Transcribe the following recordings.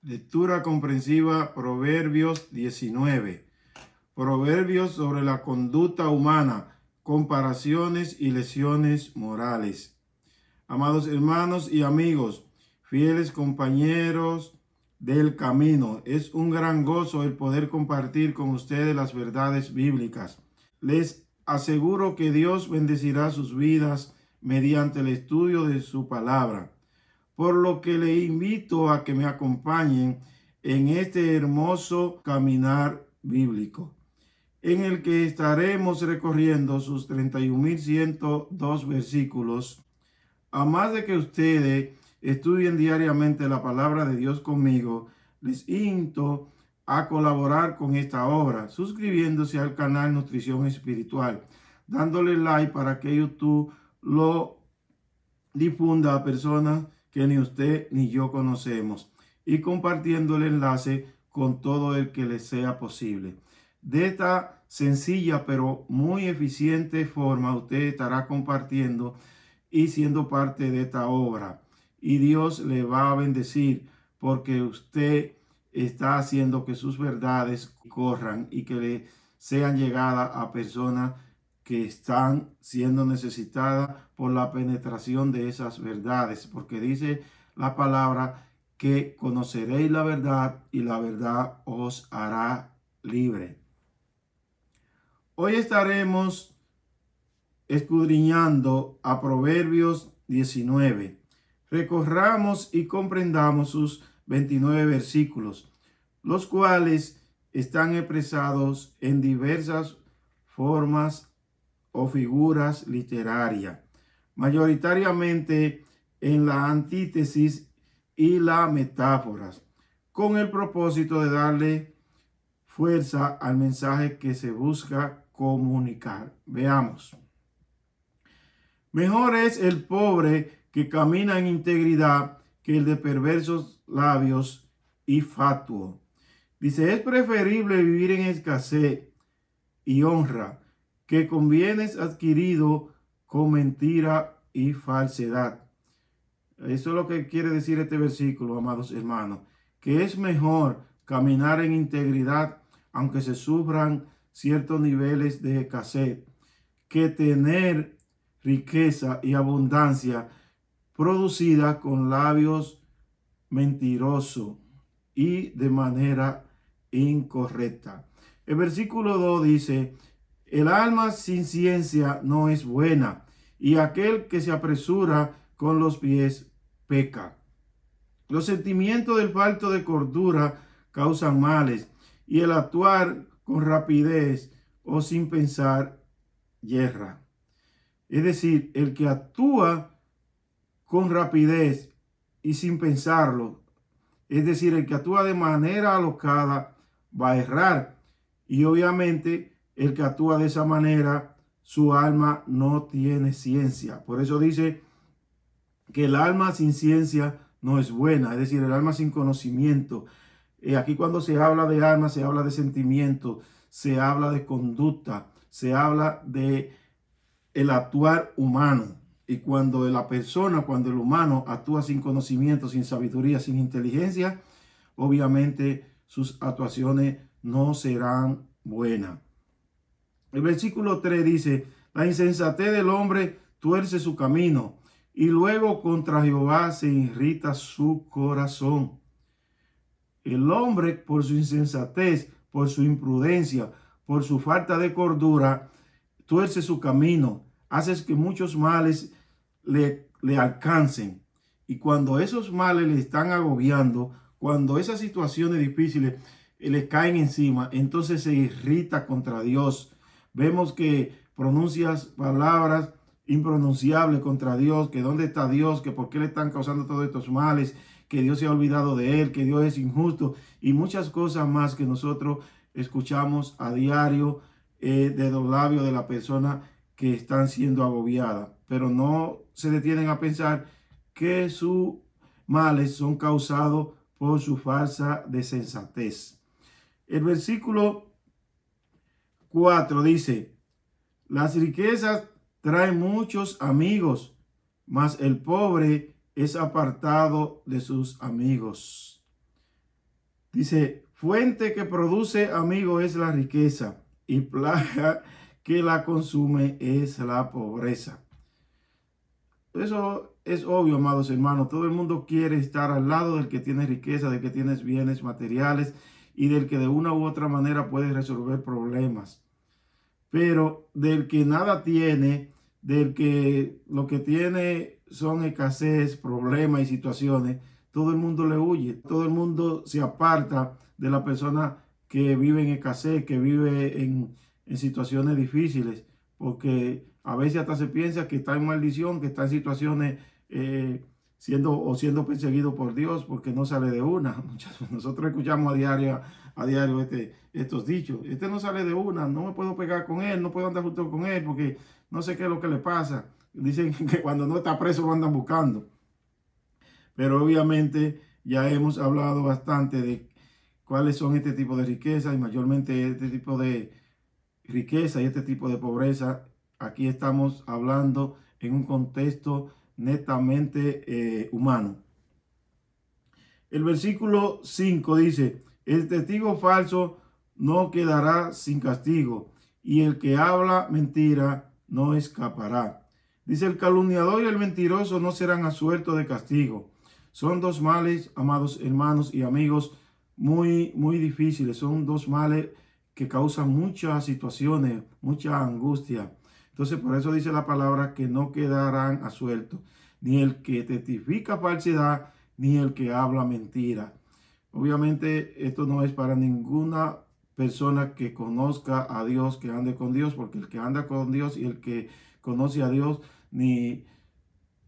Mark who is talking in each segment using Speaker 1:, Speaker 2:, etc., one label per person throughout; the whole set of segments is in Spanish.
Speaker 1: Lectura comprensiva, Proverbios 19. Proverbios sobre la conducta humana, comparaciones y lecciones morales. Amados hermanos y amigos, fieles compañeros del camino, es un gran gozo el poder compartir con ustedes las verdades bíblicas. Les aseguro que Dios bendecirá sus vidas mediante el estudio de su palabra, por lo que le invito a que me acompañen en este hermoso caminar bíblico, en el que estaremos recorriendo sus 31.102 versículos. A más de que ustedes estudien diariamente la palabra de Dios conmigo, les invito a colaborar con esta obra, suscribiéndose al canal Nutrición Espiritual, dándole like para que YouTube lo difunda a personas que ni usted ni yo conocemos, y compartiendo el enlace con todo el que le sea posible. De esta sencilla pero muy eficiente forma, usted estará compartiendo y siendo parte de esta obra, y Dios le va a bendecir porque usted está haciendo que sus verdades corran y que le sean llegadas a personas que están siendo necesitadas por la penetración de esas verdades, porque dice la palabra que conoceréis la verdad y la verdad os hará libre. Hoy estaremos escudriñando a Proverbios 19. Recorramos y comprendamos sus 29 versículos, los cuales están expresados en diversas formas o figuras literarias, mayoritariamente en la antítesis y la metáforas, con el propósito de darle fuerza al mensaje que se busca comunicar. Veamos. Mejor es el pobre que camina en integridad que el de perversos labios y fatuo. Dice, es preferible vivir en escasez y honra que con bienes adquiridos con mentira y falsedad. Eso es lo que quiere decir este versículo, amados hermanos, que es mejor caminar en integridad aunque se sufran ciertos niveles de escasez, que tener riqueza y abundancia producida con labios mentirosos y de manera incorrecta. El versículo 2 dice, el alma sin ciencia no es buena, y aquel que se apresura con los pies peca. Los sentimientos del falto de cordura causan males, y el actuar con rapidez o sin pensar yerra. Es decir, el que actúa con rapidez y sin pensarlo, es decir, el que actúa de manera alocada, va a errar. Y obviamente el que actúa de esa manera, su alma no tiene ciencia. Por eso dice que el alma sin ciencia no es buena, es decir, el alma sin conocimiento. Aquí cuando se habla de alma, se habla de sentimiento, se habla de conducta, se habla de el actuar humano. Y cuando la persona, cuando el humano actúa sin conocimiento, sin sabiduría, sin inteligencia, obviamente sus actuaciones no serán buenas. El versículo 3 dice, la insensatez del hombre tuerce su camino, y luego contra Jehová se irrita su corazón. El hombre, por su insensatez, por su imprudencia, por su falta de cordura, tuerce su camino, hace que muchos males le alcancen. Y cuando esos males le están agobiando, cuando esas situaciones difíciles le caen encima, entonces se irrita contra Dios. Vemos que pronuncias palabras impronunciables contra Dios, que dónde está Dios, que por qué le están causando todos estos males, que Dios se ha olvidado de él, que Dios es injusto y muchas cosas más que nosotros escuchamos a diario de los labios de la persona que están siendo agobiadas, pero no se detienen a pensar que sus males son causados por su falsa desensatez. El versículo 4 dice, las riquezas traen muchos amigos, mas el pobre es apartado de sus amigos. Dice, fuente que produce amigo es la riqueza y plaga que la consume es la pobreza. Eso es obvio, amados hermanos. Todo el mundo quiere estar al lado del que tiene riqueza, del que tiene bienes materiales y del que de una u otra manera puede resolver problemas. Pero del que nada tiene, del que lo que tiene son escasez, problemas y situaciones, todo el mundo le huye. Todo el mundo se aparta de la persona que vive en escasez, que vive en situaciones difíciles, porque a veces hasta se piensa que está en maldición, que está en situaciones siendo perseguido por Dios porque no sale de una. Nosotros escuchamos a diario estos dichos. Este no sale de una, no me puedo pegar con él, no puedo andar junto con él porque no sé qué es lo que le pasa. Dicen que cuando no está preso lo andan buscando. Pero obviamente ya hemos hablado bastante de cuáles son este tipo de riqueza y mayormente este tipo de riqueza y este tipo de pobreza. Aquí estamos hablando en un contexto netamente humano. El versículo 5 dice, el testigo falso no quedará sin castigo y el que habla mentira no escapará. Dice, el calumniador y el mentiroso no serán absueltos de castigo. Son dos males, amados hermanos y amigos, muy, muy difíciles. Son dos males que causan muchas situaciones, mucha angustia. Entonces, por eso dice la palabra que no quedarán absueltos, ni el que testifica falsedad, ni el que habla mentira. Obviamente, esto no es para ninguna persona que conozca a Dios, que ande con Dios, porque el que anda con Dios y el que conoce a Dios ni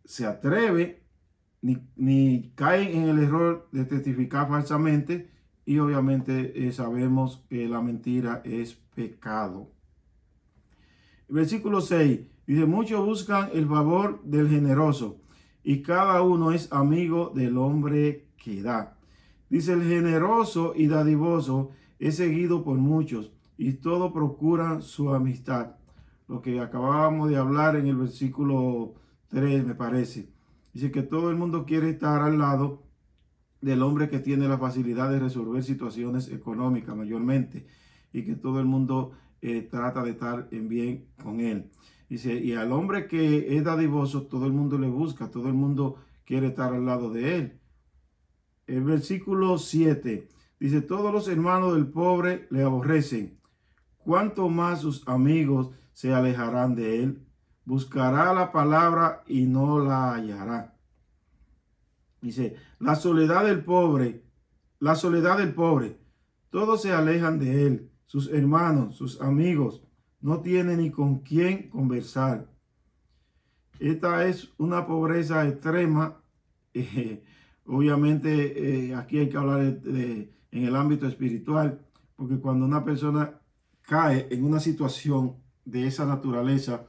Speaker 1: se atreve, ni cae en el error de testificar falsamente. Y obviamente sabemos que la mentira es pecado. Versículo 6 dice, muchos buscan el favor del generoso y cada uno es amigo del hombre que da. Dice, el generoso y dadivoso es seguido por muchos y todos procuran su amistad. Lo que acabábamos de hablar en el versículo 3 me parece. Dice que todo el mundo quiere estar al lado del hombre que tiene la facilidad de resolver situaciones económicas mayormente y que todo el mundo trata de estar en bien con él. Dice, y al hombre que es dadivoso, todo el mundo le busca, todo el mundo quiere estar al lado de él. El versículo 7 dice, todos los hermanos del pobre le aborrecen, cuanto más sus amigos se alejarán de él. Buscará la palabra y no la hallará. Dice, la soledad del pobre, todos se alejan de él, sus hermanos, sus amigos, no tienen ni con quién conversar. Esta es una pobreza extrema. Obviamente aquí hay que hablar en el ámbito espiritual, porque cuando una persona cae en una situación de esa naturaleza,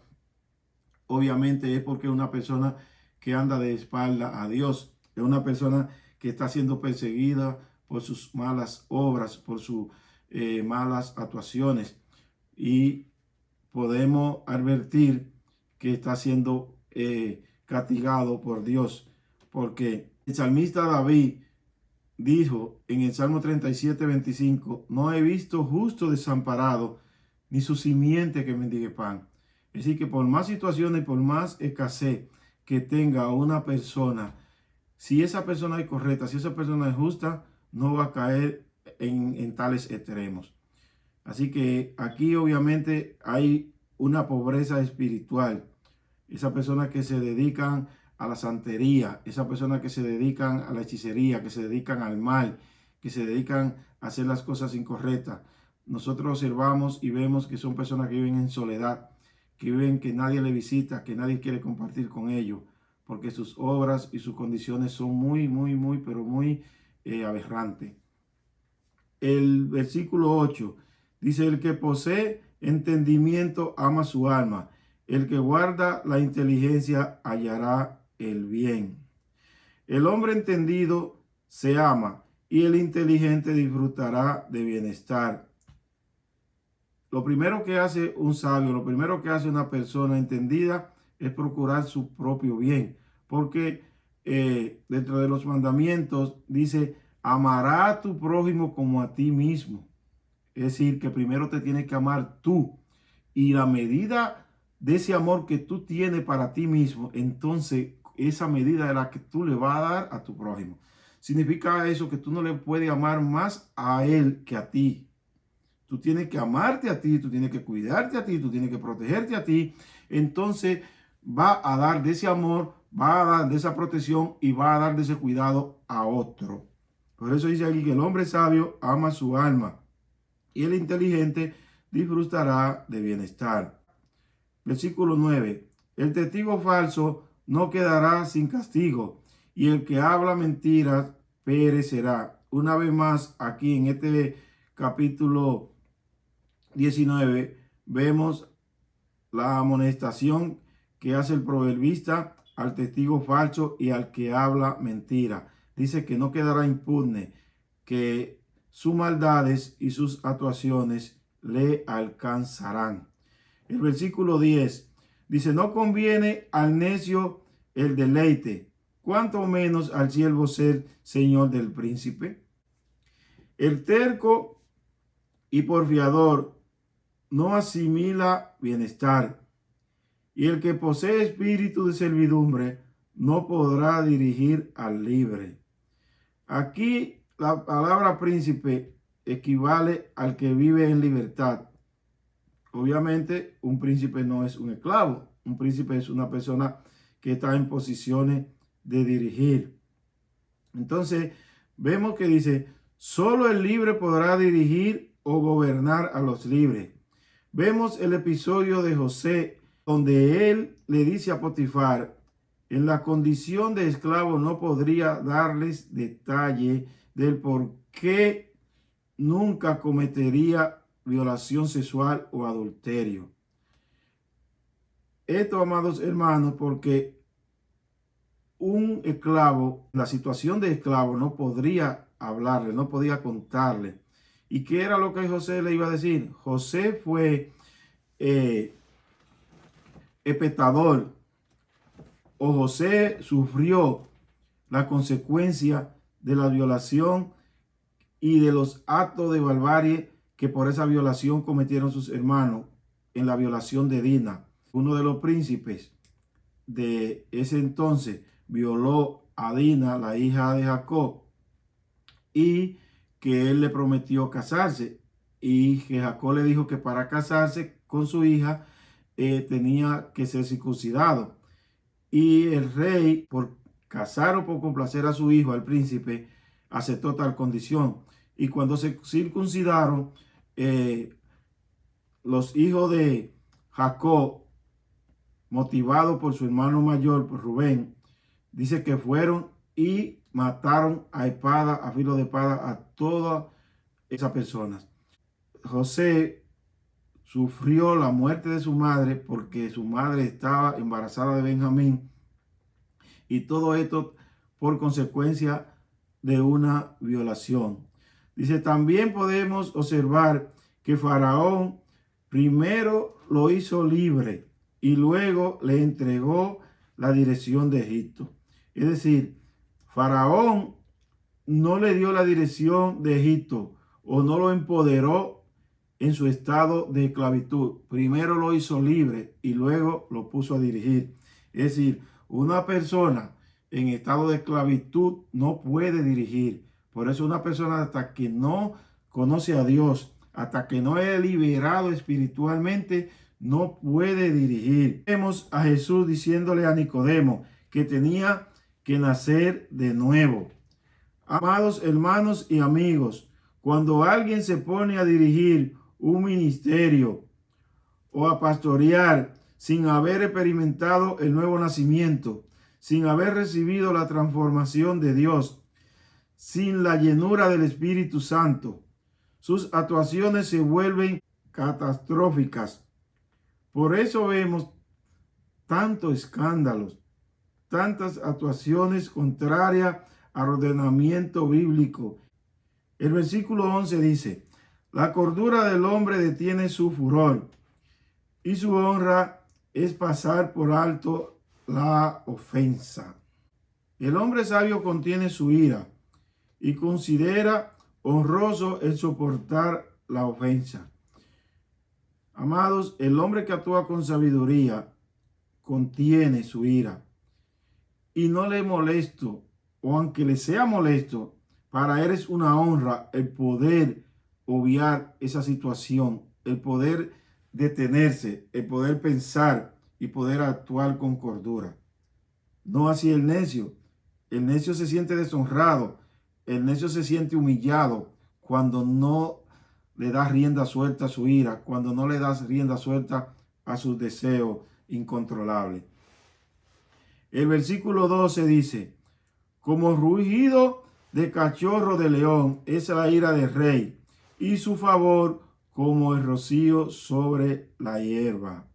Speaker 1: obviamente es porque es una persona que anda de espalda a Dios. Es una persona que está siendo perseguida por sus malas obras, por sus malas actuaciones. Y podemos advertir que está siendo castigado por Dios. Porque el salmista David dijo en el Salmo 37:25, no he visto justo desamparado, ni su simiente que mendigue pan. Es decir, que por más situaciones, por más escasez que tenga una persona, si esa persona es correcta, si esa persona es justa, no va a caer en tales extremos. Así que aquí obviamente hay una pobreza espiritual. Esas personas que se dedican a la santería, esas personas que se dedican a la hechicería, que se dedican al mal, que se dedican a hacer las cosas incorrectas. Nosotros observamos y vemos que son personas que viven en soledad, que viven que nadie le visita, que nadie quiere compartir con ellos, porque sus obras y sus condiciones son pero muy aberrantes. El versículo 8 dice, el que posee entendimiento ama su alma, el que guarda la inteligencia hallará el bien. El hombre entendido se ama y el inteligente disfrutará de bienestar. Lo primero que hace un sabio, lo primero que hace una persona entendida es procurar su propio bien, porque dentro de los mandamientos dice, amará a tu prójimo como a ti mismo. Es decir, que primero te tienes que amar tú. Y la medida de ese amor que tú tienes para ti mismo, entonces esa medida es la que tú le vas a dar a tu prójimo. Significa eso que tú no le puedes amar más a él que a ti. Tú tienes que amarte a ti, tú tienes que cuidarte a ti, tú tienes que protegerte a ti. Entonces va a dar de ese amor, va a dar de esa protección y va a dar de ese cuidado a otro. Por eso dice aquí que el hombre sabio ama su alma y el inteligente disfrutará de bienestar. Versículo 9. El testigo falso no quedará sin castigo y el que habla mentiras perecerá. Una vez más, aquí en este capítulo 19 vemos la amonestación que hace el proverbista al testigo falso y al que habla mentira. Dice que no quedará impune, que sus maldades y sus actuaciones le alcanzarán. El versículo 10 dice, no conviene al necio el deleite, cuanto menos al siervo ser señor del príncipe. El terco y porfiador no asimila bienestar, y el que posee espíritu de servidumbre no podrá dirigir al libre. Aquí la palabra príncipe equivale al que vive en libertad. Obviamente, un príncipe no es un esclavo. Un príncipe es una persona que está en posiciones de dirigir. Entonces, vemos que dice, solo el libre podrá dirigir o gobernar a los libres. Vemos el episodio de José, donde él le dice a Potifar, en la condición de esclavo no podría darles detalle del por qué nunca cometería violación sexual o adulterio. Esto, amados hermanos, porque un esclavo, la situación de esclavo no podría hablarle, no podía contarle. ¿Y qué era lo que José le iba a decir? José fue espectador, o José sufrió la consecuencia de la violación y de los actos de barbarie que por esa violación cometieron sus hermanos en la violación de Dina. Uno de los príncipes de ese entonces violó a Dina, la hija de Jacob, y que él le prometió casarse, y que Jacob le dijo que para casarse con su hija tenía que ser circuncidado. Y el rey, por casar o por complacer a su hijo, al príncipe, aceptó tal condición. Y cuando se circuncidaron, los hijos de Jacob, motivados por su hermano mayor, por Rubén, dice que fueron y mataron a espada, a filo de espada, a todas esas personas. José sufrió la muerte de su madre porque su madre estaba embarazada de Benjamín, y todo esto por consecuencia de una violación. Dice, también podemos observar que Faraón primero lo hizo libre y luego le entregó la dirección de Egipto. Es decir, Faraón no le dio la dirección de Egipto o no lo empoderó en su estado de esclavitud. Primero lo hizo libre y luego lo puso a dirigir. Es decir, una persona en estado de esclavitud no puede dirigir. Por eso una persona, hasta que no conoce a Dios, hasta que no es liberado espiritualmente, no puede dirigir. Vemos a Jesús diciéndole a Nicodemo que tenía que nacer de nuevo. Amados hermanos y amigos, cuando alguien se pone a dirigir un ministerio o a pastorear sin haber experimentado el nuevo nacimiento, sin haber recibido la transformación de Dios, sin la llenura del Espíritu Santo, sus actuaciones se vuelven catastróficas. Por eso vemos tantos escándalos, tantas actuaciones contrarias al ordenamiento bíblico. El versículo 11 dice, la cordura del hombre detiene su furor y su honra es pasar por alto la ofensa. El hombre sabio contiene su ira y considera honroso el soportar la ofensa. Amados, el hombre que actúa con sabiduría contiene su ira y no le molesto, o aunque le sea molesto, para él es una honra el poder obviar esa situación, el poder detenerse, el poder pensar y poder actuar con cordura. No así el necio. El necio se siente deshonrado, el necio se siente humillado cuando no le das rienda suelta a su ira, cuando no le das rienda suelta a sus deseos incontrolables. El versículo 12 dice, como rugido de cachorro de león es la ira del rey, y su favor como el rocío sobre la hierba.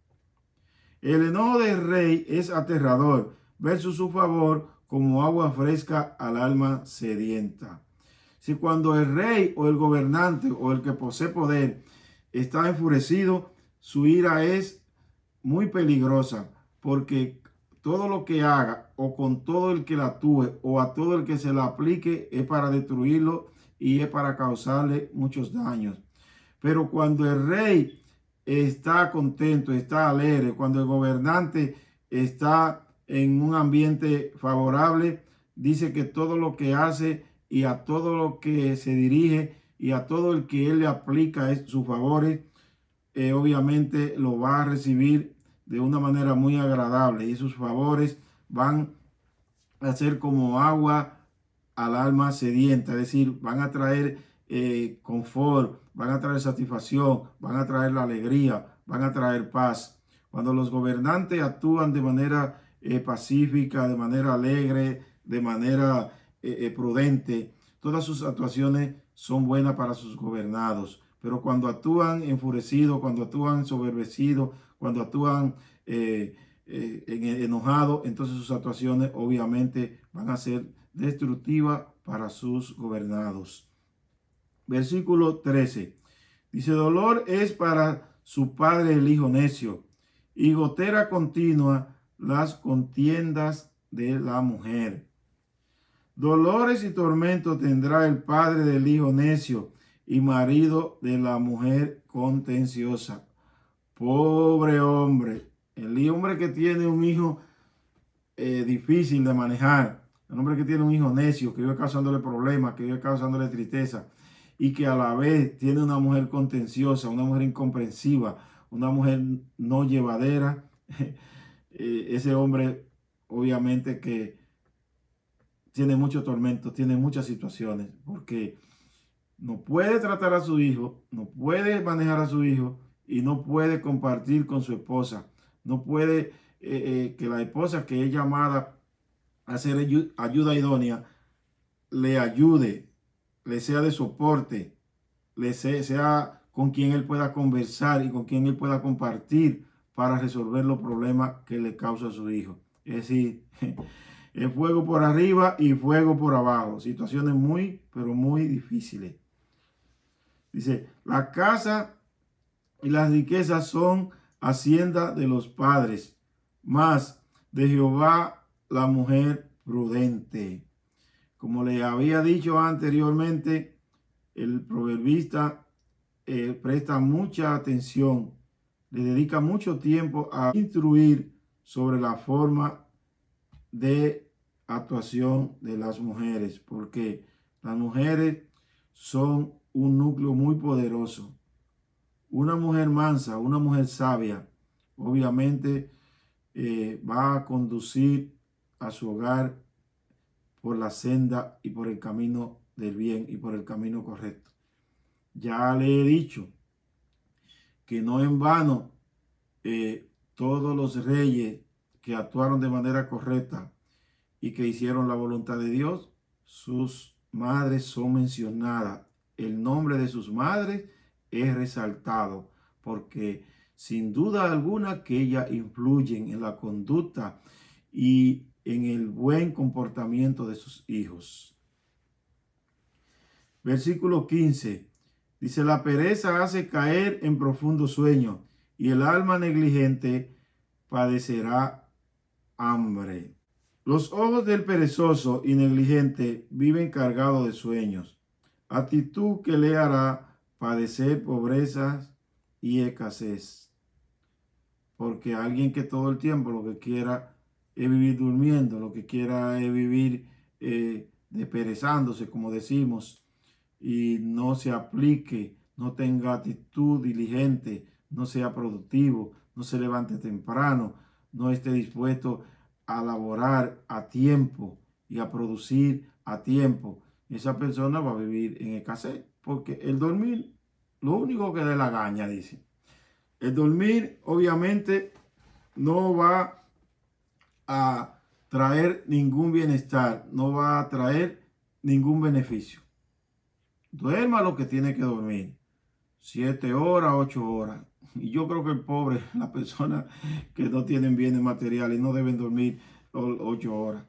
Speaker 1: El enojo del rey es aterrador, versus su favor como agua fresca al alma sedienta. Si cuando el rey o el gobernante o el que posee poder está enfurecido, su ira es muy peligrosa, porque todo lo que haga o con todo el que la actúe o a todo el que se la aplique es para destruirlo y es para causarle muchos daños. Pero cuando el rey está contento, está alegre, cuando el gobernante está en un ambiente favorable, dice que todo lo que hace y a todo lo que se dirige y a todo el que él le aplica sus favores, obviamente lo va a recibir de una manera muy agradable y sus favores van a ser como agua al alma sedienta, es decir, van a traer confort, van a traer satisfacción, van a traer la alegría, van a traer paz. Cuando los gobernantes actúan de manera pacífica, de manera alegre, de manera prudente, todas sus actuaciones son buenas para sus gobernados. Pero cuando actúan enfurecidos, cuando actúan ensoberbecidos, cuando actúan enojados, entonces sus actuaciones obviamente van a ser destructivas para sus gobernados. Versículo 13. Dice, dolor es para su padre el hijo necio, y gotera continua las contiendas de la mujer. Dolores y tormento tendrá el padre del hijo necio y marido de la mujer contenciosa. Pobre hombre, el hombre que tiene un hijo difícil de manejar, el hombre que tiene un hijo necio, que vive causándole problemas, que vive causándole tristeza y que a la vez tiene una mujer contenciosa, una mujer incomprensiva, una mujer no llevadera. Ese hombre obviamente que tiene mucho tormento, tiene muchas situaciones, porque no puede tratar a su hijo, no puede manejar a su hijo y no puede compartir con su esposa. No puede que la esposa que es llamada a hacer ayuda idónea le ayude, le sea de soporte, le sea con quien él pueda conversar y con quien él pueda compartir para resolver los problemas que le causa a su hijo. Es decir, el fuego por arriba y fuego por abajo. Situaciones muy, pero muy difíciles. Dice, la casa y las riquezas son hacienda de los padres, mas de Jehová la mujer prudente. Como le había dicho anteriormente, el proverbista presta mucha atención, le dedica mucho tiempo a instruir sobre la forma de actuación de las mujeres, porque las mujeres son un núcleo muy poderoso. Una mujer mansa, una mujer sabia, obviamente va a conducir a su hogar por la senda y por el camino del bien y por el camino correcto. Ya le he dicho que no en vano todos los reyes que actuaron de manera correcta y que hicieron la voluntad de Dios, sus madres son mencionadas. El nombre de sus madres es resaltado porque sin duda alguna que ellas influyen en la conducta y en el buen comportamiento de sus hijos. Versículo 15. Dice, la pereza hace caer en profundo sueño y el alma negligente padecerá hambre. Los ojos del perezoso y negligente viven cargados de sueños, actitud que le hará padecer pobrezas y escasez. Porque alguien que todo el tiempo lo que quiera es vivir durmiendo, lo que quiera es vivir desperezándose, como decimos, y no se aplique, no tenga actitud diligente, no sea productivo, no se levante temprano, no esté dispuesto a laborar a tiempo y a producir a tiempo, esa persona va a vivir en escasez, porque el dormir, lo único que da la gaña, dice. El dormir obviamente no va a traer ningún bienestar, no va a traer ningún beneficio. Duerma lo que tiene que dormir, 7 horas, 8 horas. Y yo creo que el pobre, la persona que no tienen bienes materiales, no deben dormir 8 horas.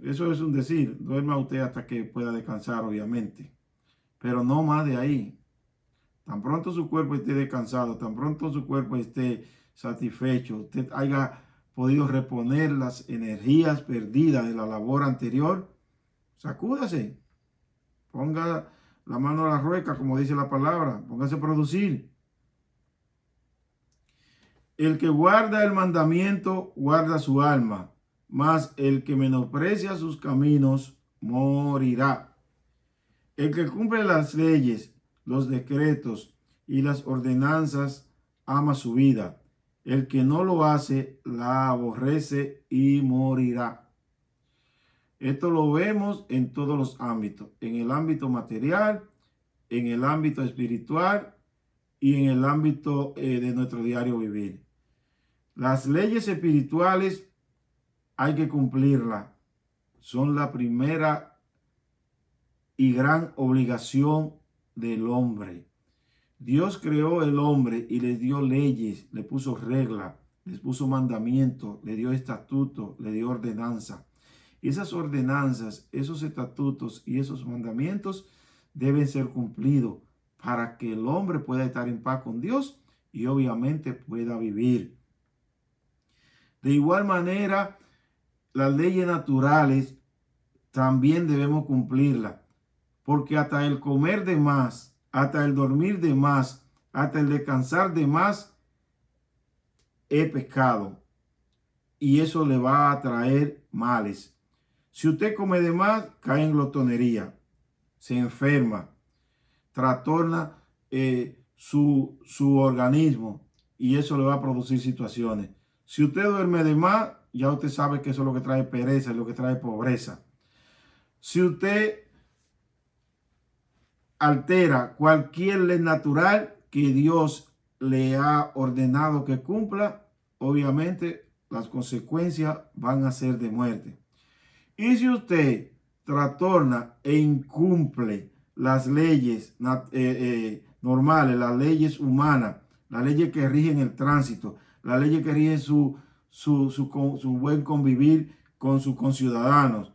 Speaker 1: Eso es un decir, duerma usted hasta que pueda descansar, obviamente, pero no más de ahí. Tan pronto su cuerpo esté descansado, tan pronto su cuerpo esté satisfecho, usted haya podido reponer las energías perdidas de la labor anterior, sacúdase, ponga la mano a la rueca, como dice la palabra, póngase a producir. El que guarda el mandamiento guarda su alma, mas el que menosprecia sus caminos morirá. El que cumple las leyes, los decretos y las ordenanzas ama su vida. El que no lo hace la aborrece y morirá. Esto lo vemos en todos los ámbitos, en el ámbito material, en el ámbito espiritual y en el ámbito de nuestro diario vivir. Las leyes espirituales hay que cumplirlas. Son la primera y gran obligación del hombre. Dios creó el hombre y le dio leyes, le puso reglas, les puso mandamientos, le dio estatutos, le dio ordenanza. Y esas ordenanzas, esos estatutos y esos mandamientos deben ser cumplidos para que el hombre pueda estar en paz con Dios y obviamente pueda vivir. De igual manera, las leyes naturales también debemos cumplirlas, porque hasta el comer de más, hasta el dormir de más, hasta el descansar de más es pecado y eso le va a traer males. Si usted come de más, cae en glotonería, se enferma, trastorna su organismo y eso le va a producir situaciones. Si usted duerme de más, ya usted sabe que eso es lo que trae pereza, es lo que trae pobreza. Si usted altera cualquier ley natural que Dios le ha ordenado que cumpla, obviamente las consecuencias van a ser de muerte. Y si usted trastorna e incumple las leyes normales, las leyes humanas, las leyes que rigen el tránsito, las leyes que rigen su buen convivir con sus conciudadanos,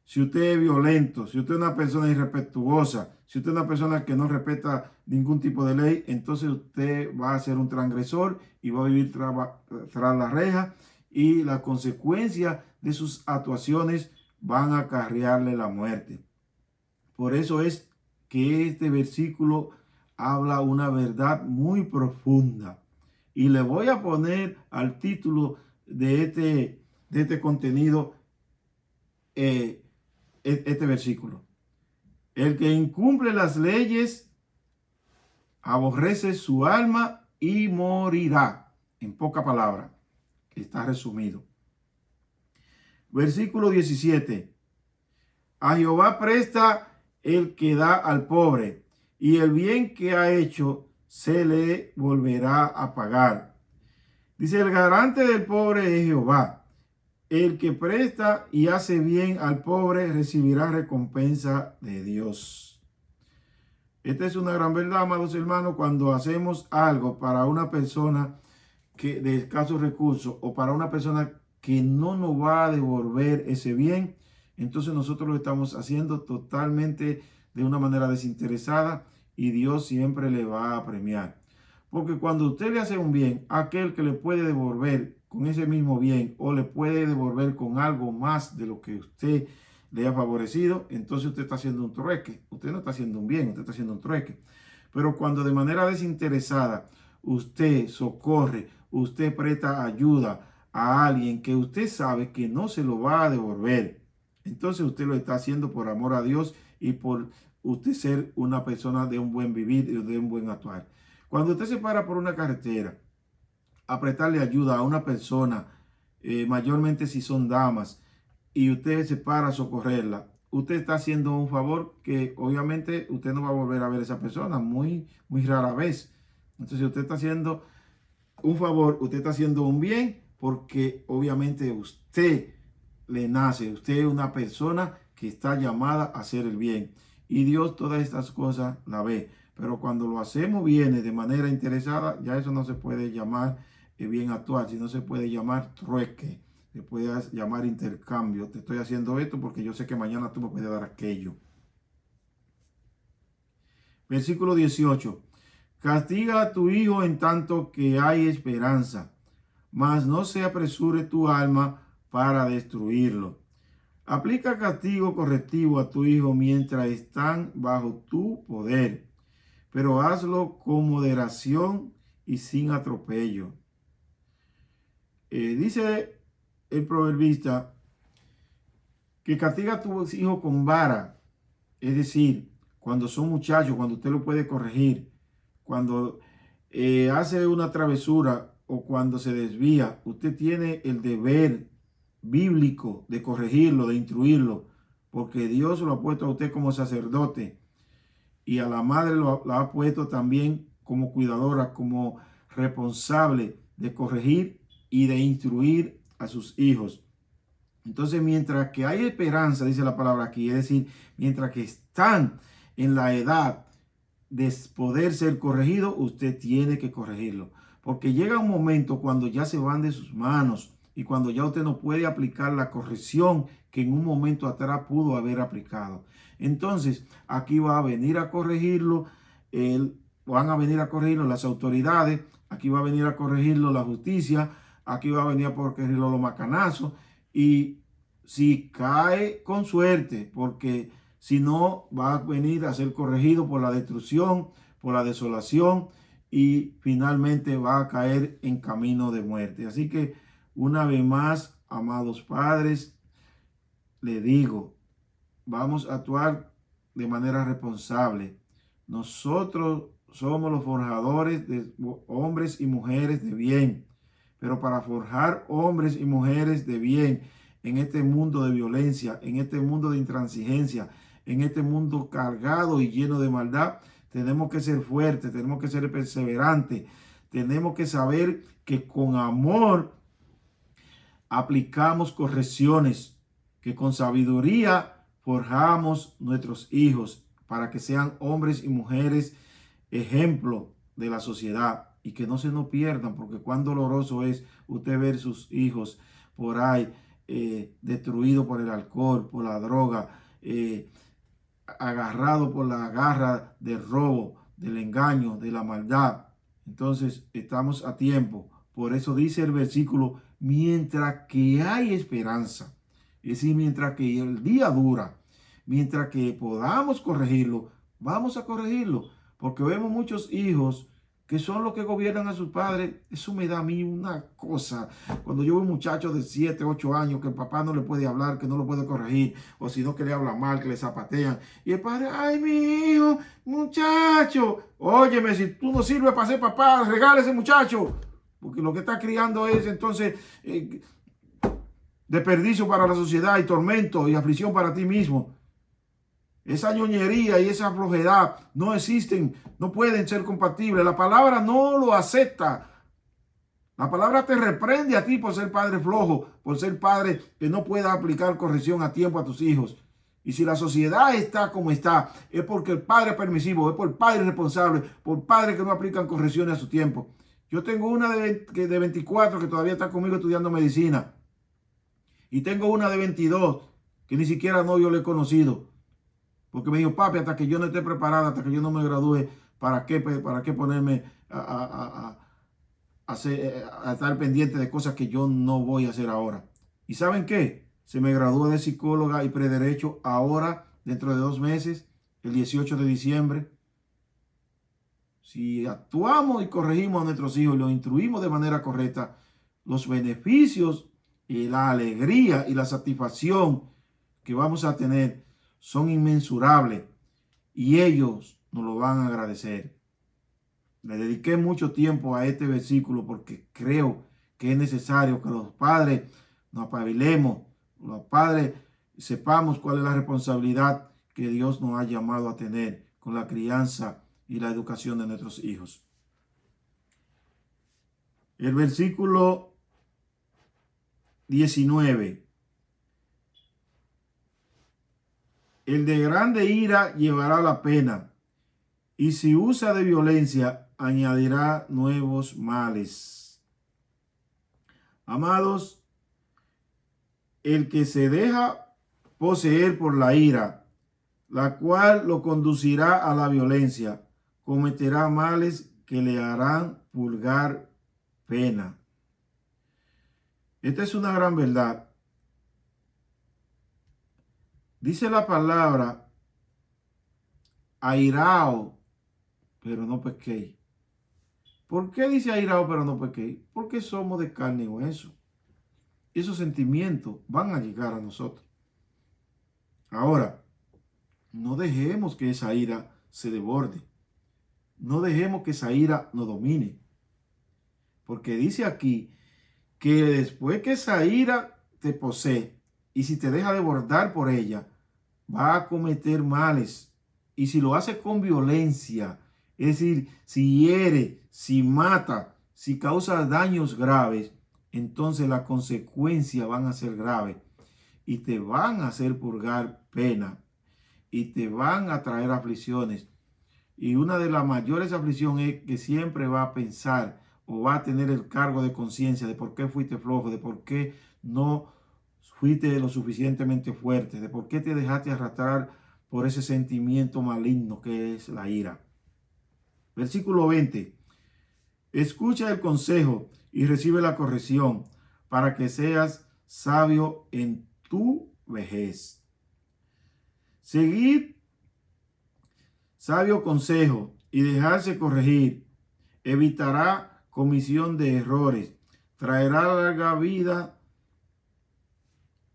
Speaker 1: si usted es violento, si usted es una persona irrespetuosa, si usted es una persona que no respeta ningún tipo de ley, entonces usted va a ser un transgresor y va a vivir tras la reja y las consecuencias de sus actuaciones van a acarrearle la muerte. Por eso es que este versículo habla una verdad muy profunda. Y le voy a poner al título de este contenido este versículo. El que incumple las leyes aborrece su alma y morirá. En poca palabra, está resumido. Versículo 17. A Jehová presta el que da al pobre, y el bien que ha hecho se le volverá a pagar. Dice, el garante del pobre es Jehová. El que presta y hace bien al pobre recibirá recompensa de Dios. Esta es una gran verdad, amados hermanos, cuando hacemos algo para una persona que de escasos recursos o para una persona que no nos va a devolver ese bien, entonces nosotros lo estamos haciendo totalmente de una manera desinteresada y Dios siempre le va a premiar. Porque cuando usted le hace un bien a aquel que le puede devolver con ese mismo bien o le puede devolver con algo más de lo que usted le ha favorecido, entonces usted está haciendo un trueque. Usted no está haciendo un bien, usted está haciendo un trueque. Pero cuando de manera desinteresada usted socorre, usted presta ayuda a alguien que usted sabe que no se lo va a devolver, entonces usted lo está haciendo por amor a Dios y por usted ser una persona de un buen vivir y de un buen actuar. Cuando usted se para por una carretera a prestarle ayuda a una persona, mayormente si son damas, y usted se para a socorrerla, usted está haciendo un favor que obviamente usted no va a volver a ver a esa persona muy rara vez. Entonces usted está haciendo un favor, usted está haciendo un bien porque obviamente usted le nace, usted es una persona que está llamada a hacer el bien y Dios todas estas cosas la ve. Pero cuando lo hacemos bien de manera interesada, ya eso no se puede llamar bien actuar, sino se puede llamar trueque, se puede llamar intercambio. Te estoy haciendo esto porque yo sé que mañana tú me puedes dar aquello. Versículo 18. Castiga a tu hijo en tanto que hay esperanza, mas no se apresure tu alma para destruirlo. Aplica castigo correctivo a tu hijo mientras están bajo tu poder, pero hazlo con moderación y sin atropello. Dice el proverbista que castiga a tu hijo con vara, es decir, cuando son muchachos, cuando usted lo puede corregir, cuando hace una travesura o cuando se desvía, usted tiene el deber bíblico de corregirlo, de instruirlo, porque Dios lo ha puesto a usted como sacerdote y a la madre la ha puesto también como cuidadora, como responsable de corregir y de instruir a sus hijos. Entonces, mientras que hay esperanza, dice la palabra aquí, es decir, mientras que están en la edad de poder ser corregido, usted tiene que corregirlo. Porque llega un momento cuando ya se van de sus manos y cuando ya usted no puede aplicar la corrección que en un momento atrás pudo haber aplicado. Entonces, aquí va a venir a corregirlo, van a venir a corregirlo las autoridades, aquí va a venir a corregirlo la justicia, aquí va a venir a corregirlo los macanazos. Y si cae con suerte, porque si no va a venir a ser corregido por la destrucción, por la desolación y finalmente va a caer en camino de muerte. Así que una vez más, amados padres, le digo, vamos a actuar de manera responsable. Nosotros somos los forjadores de hombres y mujeres de bien. Pero para forjar hombres y mujeres de bien en este mundo de violencia, en este mundo de intransigencia, en este mundo cargado y lleno de maldad, tenemos que ser fuertes, tenemos que ser perseverantes, tenemos que saber que con amor aplicamos correcciones, que con sabiduría forjamos nuestros hijos para que sean hombres y mujeres ejemplo de la sociedad y que no se nos pierdan, porque cuán doloroso es usted ver sus hijos por ahí destruidos por el alcohol, por la droga, agarrado por la garra del robo, del engaño, de la maldad. Entonces estamos a tiempo. Por eso dice el versículo, mientras que hay esperanza, es decir, mientras que el día dura, mientras que podamos corregirlo, vamos a corregirlo. Porque vemos muchos hijos que son los que gobiernan a sus padres. Eso me da a mí una cosa. Cuando yo veo muchachos de 7, 8 años que el papá no le puede hablar, que no lo puede corregir, o si no que le habla mal, que le zapatean. Y el padre, ay, mi hijo, muchacho, óyeme, si tú no sirves para ser papá, regale ese muchacho. Porque lo que está criando es entonces desperdicio para la sociedad y tormento y aflicción para ti mismo. Esa ñoñería y esa flojedad no existen, no pueden ser compatibles. La palabra no lo acepta. La palabra te reprende a ti por ser padre flojo, por ser padre que no pueda aplicar corrección a tiempo a tus hijos. Y si la sociedad está como está, es porque el padre es permisivo, es por el padre responsable, por padres que no aplican correcciones a su tiempo. Yo tengo una de 24 que todavía está conmigo estudiando medicina. Y tengo una de 22 que ni siquiera novio le he conocido. Porque me dijo, papi, hasta que yo no esté preparada, hasta que yo no me gradúe, ¿para qué ponerme a a estar pendiente de cosas que yo no voy a hacer ahora. ¿Y saben qué? Se me graduó de psicóloga y prederecho ahora, dentro de 2 meses, el 18 de diciembre. Si actuamos y corregimos a nuestros hijos y los instruimos de manera correcta, los beneficios y la alegría y la satisfacción que vamos a tener son inmensurables y ellos nos lo van a agradecer. Le dediqué mucho tiempo a este versículo porque creo que es necesario que los padres nos apabilemos, los padres sepamos cuál es la responsabilidad que Dios nos ha llamado a tener con la crianza y la educación de nuestros hijos. El versículo 19. El de grande ira llevará la pena, y si usa de violencia, añadirá nuevos males. Amados, el que se deja poseer por la ira, la cual lo conducirá a la violencia, cometerá males que le harán purgar pena. Esta es una gran verdad. Dice la palabra, airao, pero no pequéis. ¿Por qué dice airao, pero no pequéis? Porque somos de carne y hueso. Esos sentimientos van a llegar a nosotros. Ahora, no dejemos que esa ira se desborde. No dejemos que esa ira nos domine. Porque dice aquí que después que esa ira te posee y si te deja desbordar por ella, va a cometer males. Y si lo hace con violencia, es decir, si hiere, si mata, si causa daños graves, entonces las consecuencias van a ser graves y te van a hacer purgar pena y te van a traer aflicciones. Y una de las mayores aflicciones es que siempre va a pensar o va a tener el cargo de conciencia de por qué fuiste flojo, de por qué no fuiste lo suficientemente fuerte, de por qué te dejaste arrastrar por ese sentimiento maligno que es la ira. Versículo 20. Escucha el consejo y recibe la corrección para que seas sabio en tu vejez. Seguid sabio consejo y dejarse corregir evitará comisión de errores, traerá larga vida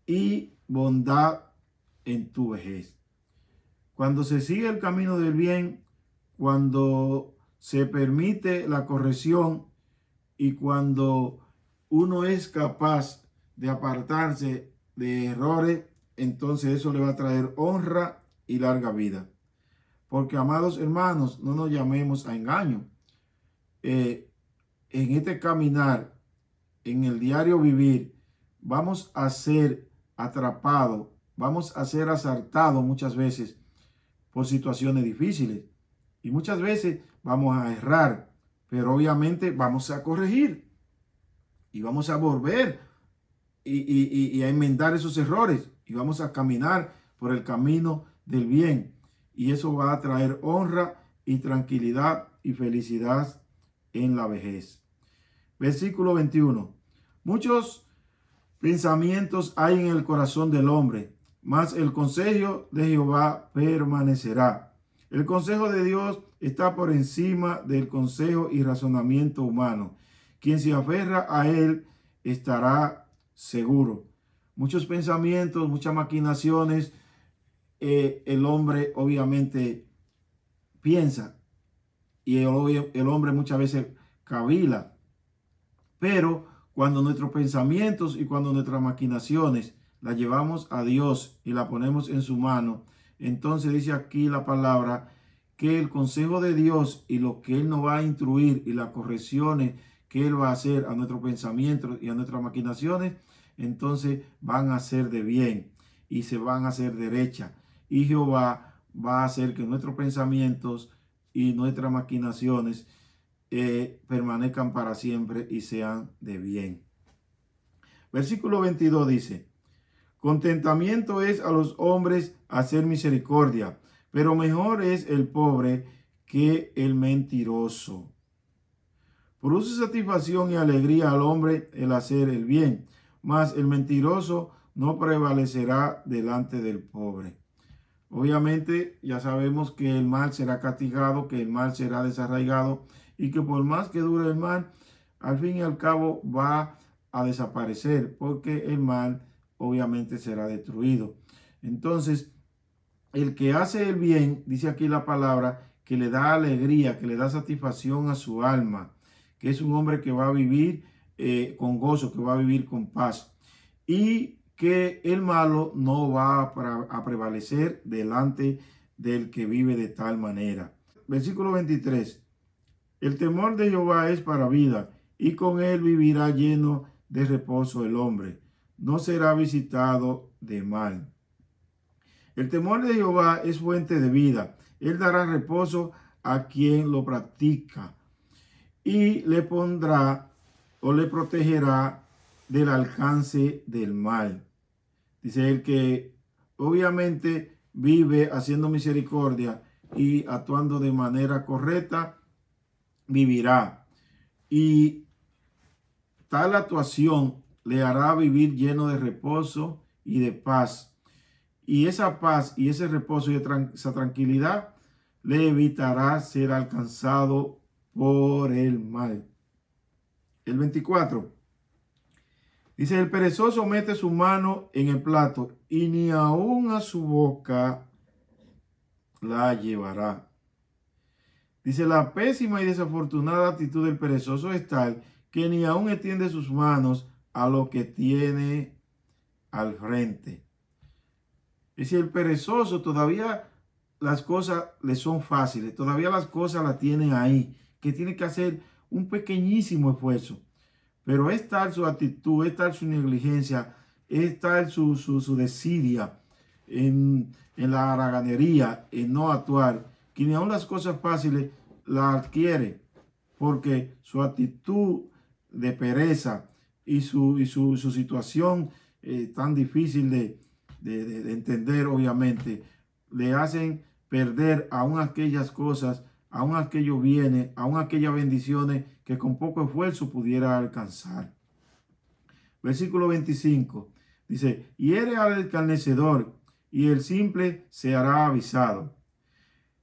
Speaker 1: y bondad en tu vejez. Cuando se sigue el camino del bien, cuando se permite la corrección y cuando uno es capaz de apartarse de errores, entonces eso le va a traer honra y larga vida. Porque, amados hermanos, no nos llamemos a engaño. En este caminar, en el diario vivir, vamos a ser atrapados, vamos a ser asaltados muchas veces por situaciones difíciles. Y muchas veces vamos a errar, pero obviamente vamos a corregir y vamos a volver y a enmendar esos errores y vamos a caminar por el camino del bien. Y eso va a traer honra y tranquilidad y felicidad en la vejez. Versículo 21. Muchos pensamientos hay en el corazón del hombre, mas el consejo de Jehová permanecerá. El consejo de Dios está por encima del consejo y razonamiento humano. Quien se aferra a él estará seguro. Muchos pensamientos, muchas maquinaciones, el hombre obviamente piensa y el hombre muchas veces cavila. Pero cuando nuestros pensamientos y cuando nuestras maquinaciones las llevamos a Dios y la ponemos en su mano, entonces dice aquí la palabra que el consejo de Dios y lo que Él nos va a instruir y las correcciones que Él va a hacer a nuestros pensamientos y a nuestras maquinaciones, entonces van a ser de bien y se van a hacer derecha. Y Jehová va a hacer que nuestros pensamientos y nuestras maquinaciones permanezcan para siempre y sean de bien. Versículo 22 dice, contentamiento es a los hombres hacer misericordia, pero mejor es el pobre que el mentiroso. Produce satisfacción y alegría al hombre el hacer el bien, mas el mentiroso no prevalecerá delante del pobre. Obviamente ya sabemos que el mal será castigado, que el mal será desarraigado y que por más que dure el mal, al fin y al cabo va a desaparecer porque el mal obviamente será destruido. Entonces, el que hace el bien, dice aquí la palabra, que le da alegría, que le da satisfacción a su alma, que es un hombre que va a vivir con gozo, que va a vivir con paz. Y que el malo no va a prevalecer delante del que vive de tal manera. Versículo 23. El temor de Jehová es para vida, y con él vivirá lleno de reposo el hombre. No será visitado de mal. El temor de Jehová es fuente de vida. Él dará reposo a quien lo practica y le pondrá o le protegerá del alcance del mal. Dice él que obviamente vive haciendo misericordia y actuando de manera correcta, vivirá. Y tal actuación le hará vivir lleno de reposo y de paz. Y esa paz y ese reposo y esa tranquilidad le evitará ser alcanzado por el mal. El 24. Dice, el perezoso mete su mano en el plato y ni aun a su boca la llevará. Dice, la pésima y desafortunada actitud del perezoso es tal que ni aun extiende sus manos a lo que tiene al frente. Es decir, el perezoso todavía las cosas le son fáciles, todavía las cosas las tienen ahí, que tiene que hacer un pequeñísimo esfuerzo. Pero es tal su actitud, es tal su negligencia, es tal su desidia en la haraganería, en no actuar, que ni aun las cosas fáciles las adquiere, porque su actitud de pereza y su situación tan difícil de entender, obviamente, le hacen perder aún aquellas cosas, aún aquellos bienes, aún aquellas bendiciones que con poco esfuerzo pudiera alcanzar. Versículo 25 dice, hiere al escarnecedor y el simple se hará avisado.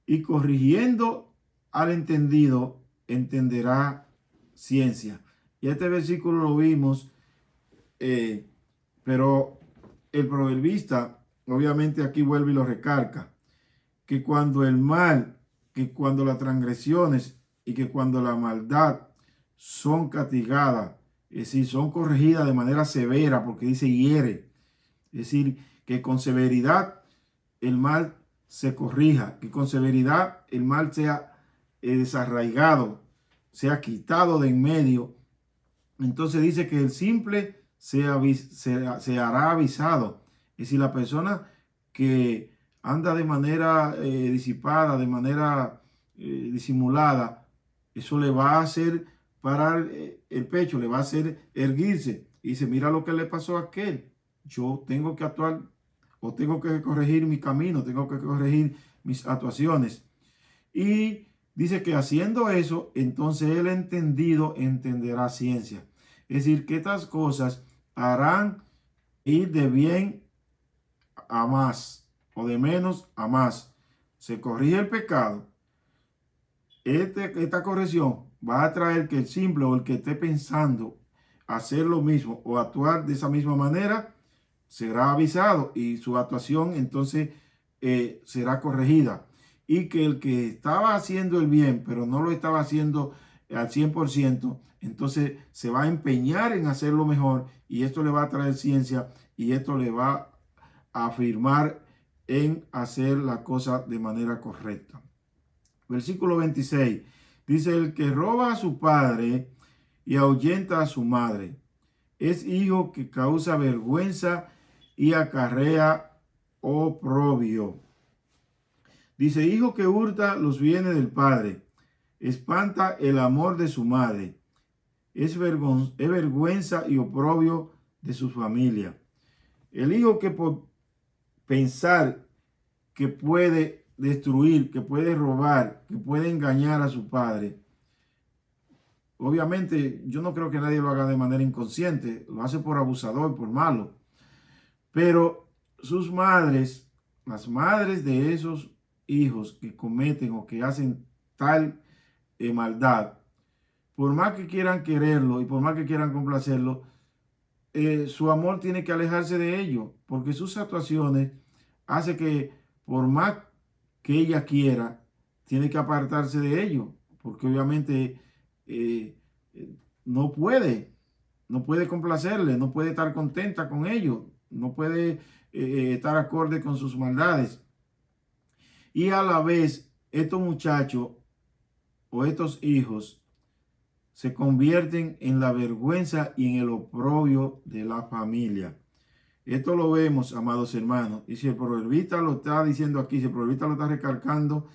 Speaker 1: Y corrigiendo al entendido, entenderá ciencia. Y este versículo lo vimos, pero el proverbista obviamente aquí vuelve y lo recarga, que cuando el mal, que cuando las transgresiones y que cuando la maldad son castigadas, es decir, son corregidas de manera severa, porque dice hiere, es decir, que con severidad el mal se corrija, que con severidad el mal sea desarraigado, sea quitado de en medio. Entonces dice que el simple se hará avisado. Es decir, la persona que anda de manera disipada, de manera disimulada, eso le va a hacer parar el pecho, le va a hacer erguirse. Y dice, mira lo que le pasó a aquel. Yo tengo que actuar o tengo que corregir mi camino, tengo que corregir mis actuaciones. Y dice que haciendo eso, entonces el entendido entenderá ciencia. Es decir, que estas cosas harán ir de bien a más o de menos a más. Se corrige el pecado. Esta corrección va a traer que el simple o el que esté pensando hacer lo mismo o actuar de esa misma manera será avisado y su actuación entonces será corregida. Y que el que estaba haciendo el bien, pero no lo estaba haciendo al 100%, entonces se va a empeñar en hacerlo mejor y esto le va a traer ciencia y esto le va a afirmar en hacer la cosa de manera correcta. Versículo 26 dice, el que roba a su padre y ahuyenta a su madre es hijo que causa vergüenza y acarrea oprobio. Dice, hijo que hurta los bienes del padre, espanta el amor de su madre, es vergüenza y oprobio de su familia. El hijo que por pensar que puede destruir, que puede robar, que puede engañar a su padre, obviamente yo no creo que nadie lo haga de manera inconsciente, lo hace por abusador, por malo, pero sus madres, las madres de esos hijos que cometen o que hacen tal maldad, por más que quieran quererlo y por más que quieran complacerlo, su amor tiene que alejarse de ellos, porque sus actuaciones hace que por más que ella quiera, tiene que apartarse de ellos, porque obviamente eh, no puede, no puede complacerle, no puede estar contenta con ellos, no puede estar acorde con sus maldades. Y a la vez, estos muchachos o estos hijos se convierten en la vergüenza y en el oprobio de la familia. Esto lo vemos, amados hermanos. Y si el proverbista lo está diciendo aquí, si el proverbista lo está recalcando,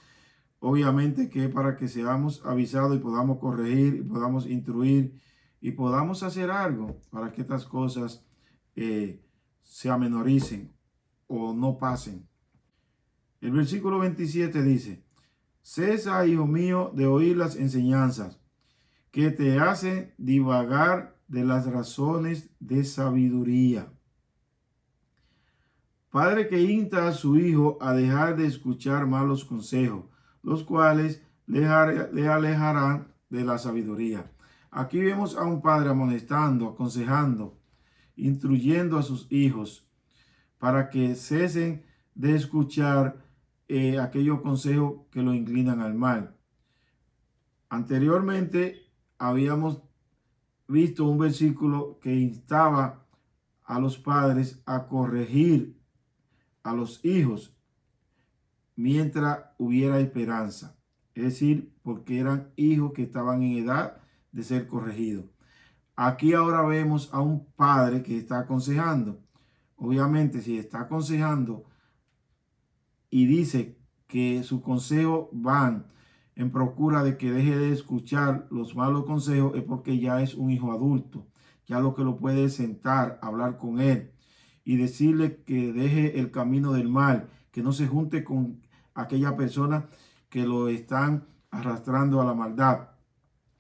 Speaker 1: obviamente que es para que seamos avisados y podamos corregir y podamos instruir y podamos hacer algo para que estas cosas se amenoricen o no pasen. El versículo 27 dice, cesa, hijo mío, de oír las enseñanzas que te hacen divagar de las razones de sabiduría. Padre que insta a su hijo a dejar de escuchar malos consejos, los cuales le alejarán de la sabiduría. Aquí vemos a un padre amonestando, aconsejando, instruyendo a sus hijos para que cesen de escuchar aquellos consejos que lo inclinan al mal. Anteriormente habíamos visto un versículo que instaba a los padres a corregir a los hijos mientras hubiera esperanza. Es decir, porque eran hijos que estaban en edad de ser corregidos. Aquí ahora vemos a un padre que está aconsejando. Obviamente, si está aconsejando y dice que sus consejos van en procura de que deje de escuchar los malos consejos, es porque ya es un hijo adulto. Ya lo que lo puede sentar, hablar con él y decirle que deje el camino del mal, que no se junte con aquella persona que lo están arrastrando a la maldad.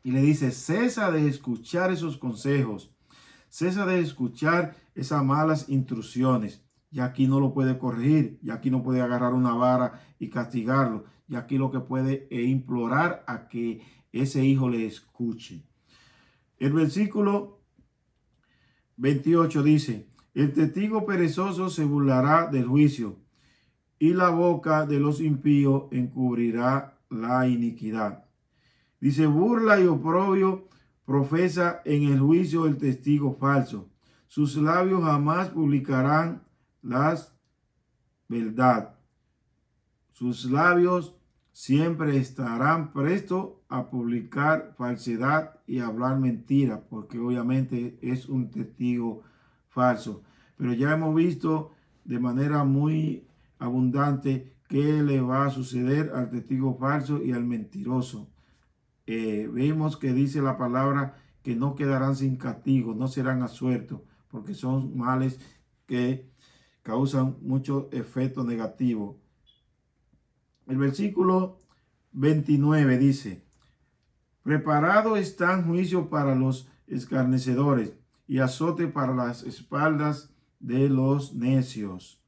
Speaker 1: Y le dice, cesa de escuchar esos consejos, cesa de escuchar esas malas instrucciones. Y aquí no lo puede corregir, y aquí no puede agarrar una vara y castigarlo. Y aquí lo que puede es implorar a que ese hijo le escuche. El versículo 28 dice, el testigo perezoso se burlará del juicio, y la boca de los impíos encubrirá la iniquidad. Dice, burla y oprobio profesa en el juicio el testigo falso. Sus labios jamás publicarán las verdad. Sus labios siempre estarán prestos a publicar falsedad y hablar mentira, porque obviamente es un testigo falso. Pero ya hemos visto de manera muy abundante qué le va a suceder al testigo falso y al mentiroso. Vemos que dice la palabra que no quedarán sin castigo, no serán absueltos, porque son males que causan mucho efecto negativo. El versículo 29 dice, preparado están juicio para los escarnecedores y azote para las espaldas de los necios.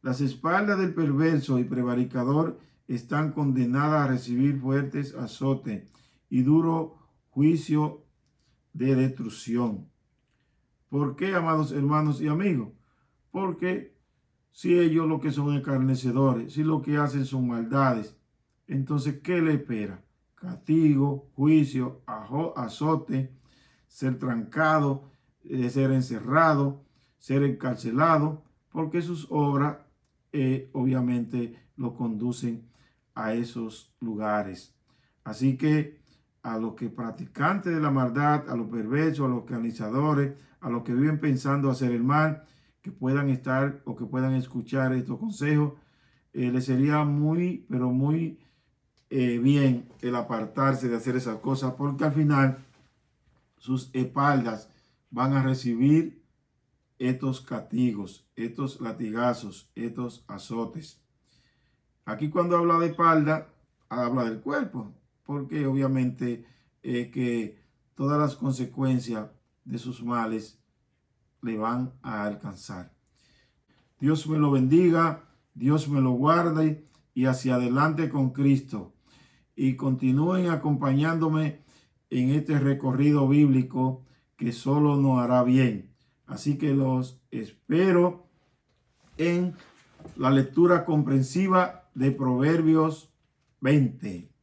Speaker 1: Las espaldas del perverso y prevaricador están condenadas a recibir fuertes azotes y duro juicio de destrucción. ¿Por qué, amados hermanos y amigos? Porque si ellos lo que son escarnecedores, si lo que hacen son maldades, entonces, ¿qué le espera? Castigo, juicio, azote, ser trancado, ser encerrado, ser encarcelado, porque sus obras obviamente lo conducen a esos lugares. Así que a los que practicantes de la maldad, a los perversos, a los organizadores, a los que viven pensando hacer el mal, que puedan estar o que puedan escuchar estos consejos, les sería muy, pero muy bien el apartarse de hacer esas cosas, porque al final sus espaldas van a recibir estos castigos, estos latigazos, estos azotes. Aquí cuando habla de espalda, habla del cuerpo, porque obviamente que todas las consecuencias de sus males le van a alcanzar. Dios me lo bendiga, Dios me lo guarde y hacia adelante con Cristo. Y continúen acompañándome en este recorrido bíblico que solo nos hará bien. Así que los espero en la lectura comprensiva de Proverbios 20.